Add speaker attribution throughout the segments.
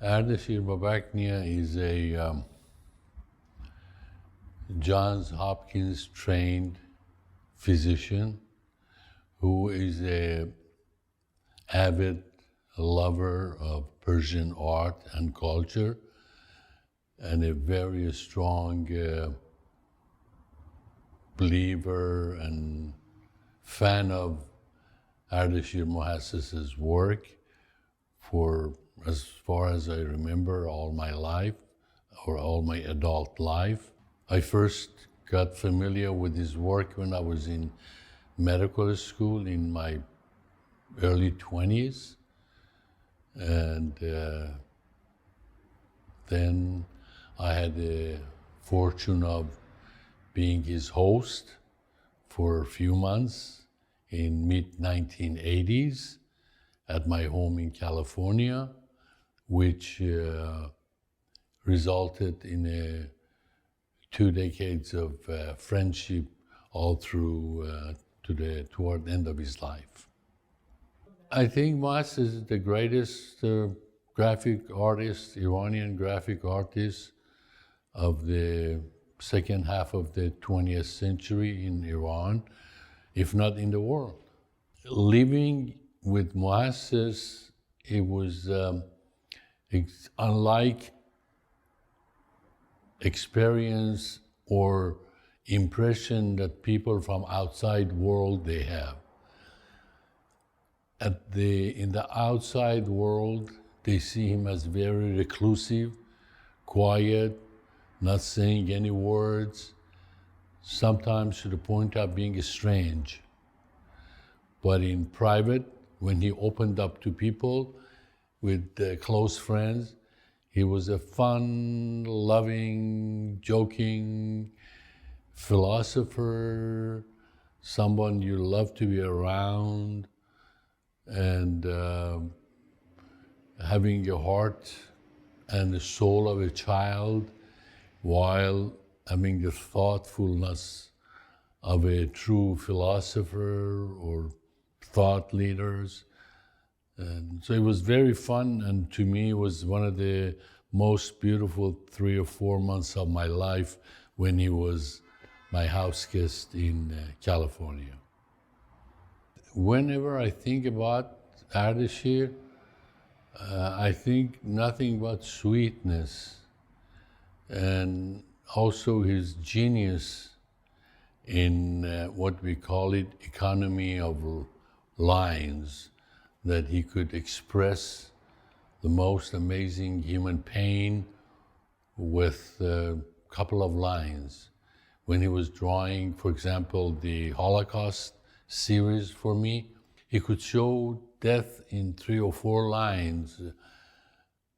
Speaker 1: Ardeshir Babaknia is a Johns Hopkins trained physician who is a avid lover of Persian art and culture and a very strong believer and fan of Ardeshir Mohassess's work for as far as I remember all my life or all my adult life. I first got familiar with his work when I was in medical school in my early 20s, and then I had the fortune of being his host for a few months in mid-1980s at my home in California, which resulted in 2 decades of friendship all through toward the end of his life. I think Mohassess is the greatest graphic artist, Iranian graphic artist of the second half of the 20th century in Iran, if not in the world. Living with Mohassess, it was unlike experience or impression that people from outside world they have. In the outside world, they see him as very reclusive, quiet, not saying any words, sometimes to the point of being strange. But in private, when he opened up to people with close friends, he was a fun, loving, joking philosopher, someone you love to be around, and having a heart and the soul of a child while having the thoughtfulness of a true philosopher or thought leaders. And so it was very fun, and to me it was one of the most beautiful 3 or 4 months of my life when he was my house guest in California. Whenever I think about Ardeshir, I think nothing but sweetness and also his genius in what we call it economy of lines, that he could express the most amazing human pain with a couple of lines. When he was drawing, for example, the Holocaust series for me, he could show death in 3 or 4 lines.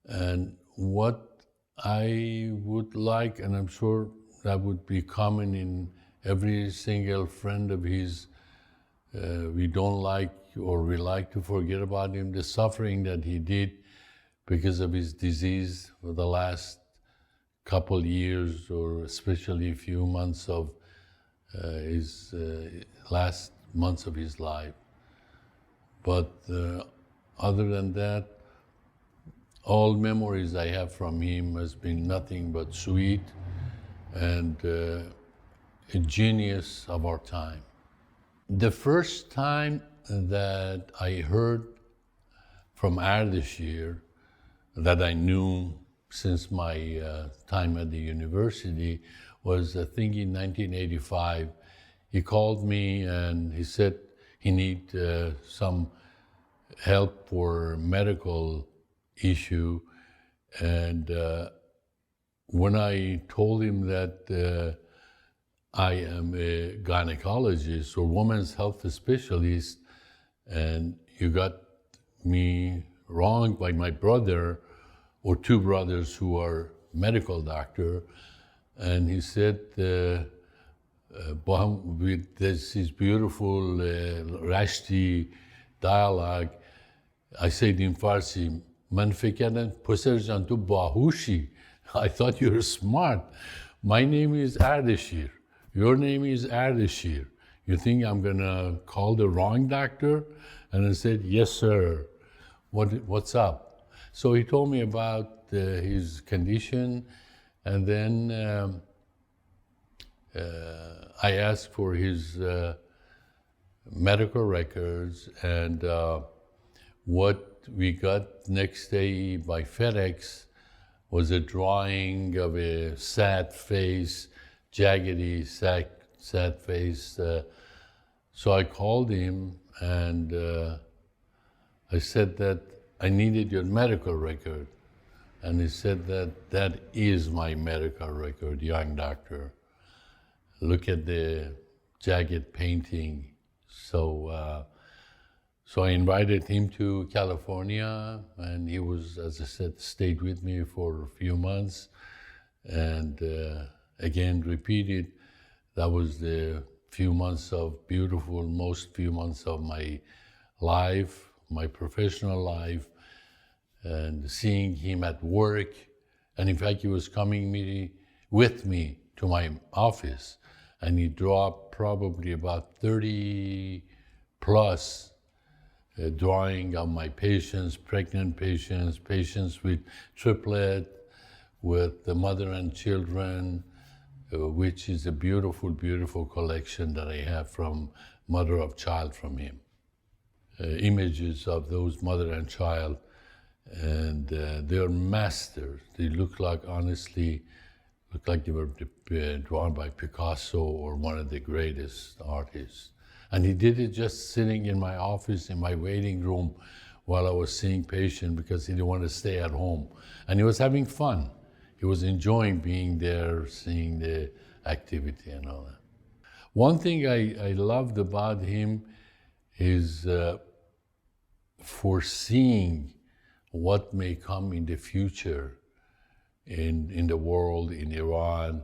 Speaker 1: And what I would like, and I'm sure that would be common in every single friend of his, we don't like or we like to forget about him, the suffering that he did because of his disease for the last couple years, or especially a few months of his last months of his life. But other than that, all memories I have from him has been nothing but sweet and a genius of our time. The first time that I heard from Ardeshir, that I knew since my time at the university, was I think in 1985. He called me and he said he need some help for medical issue. And when I told him that I am a gynecologist or women's health specialist, and you got me wrong by my brother or 2 brothers who are medical doctor, and he said, with this beautiful Rashti dialogue, I said in Farsi, "Man fekr kardam Pasar jan tu bahushi." I thought you were smart. My name is Ardeshir. Your name is Ardeshir. You think I'm gonna call the wrong doctor? And I said, "Yes, sir. What's up?" So he told me about his condition, and then I asked for his medical records, and what we got next day by FedEx was a drawing of a sad face, jaggedy, sad face. So I called him and I said that I needed your medical record. And he said that is my medical record, young doctor. Look at the jagged painting. So I invited him to California, and he was, as I said, stayed with me for a few months. And again, repeated, that was the few months of most few months of my life, my professional life, and seeing him at work. And in fact, he was coming with me to my office, and he dropped probably about 30 plus drawing of my patients, pregnant patients, patients with triplet, with the mother and children, which is a beautiful, beautiful collection that I have from mother of child from him. Images of those mother and child, and they're masters. They look like, honestly, they were drawn by Picasso or one of the greatest artists. And he did it just sitting in my office, in my waiting room, while I was seeing patients, because he didn't want to stay at home. And he was having fun. He was enjoying being there, seeing the activity and all that. One thing I loved about him is foreseeing what may come in the future in the world, in Iran,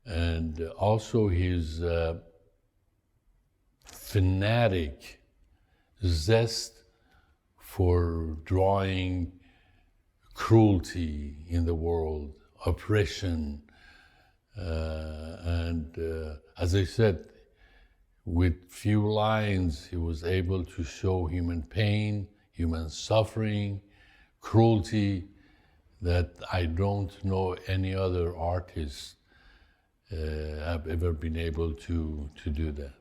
Speaker 1: and also his fanatic zest for drawing cruelty in the world, oppression, and as I said, with few lines, he was able to show human pain, human suffering, cruelty that I don't know any other artist have ever been able to do that.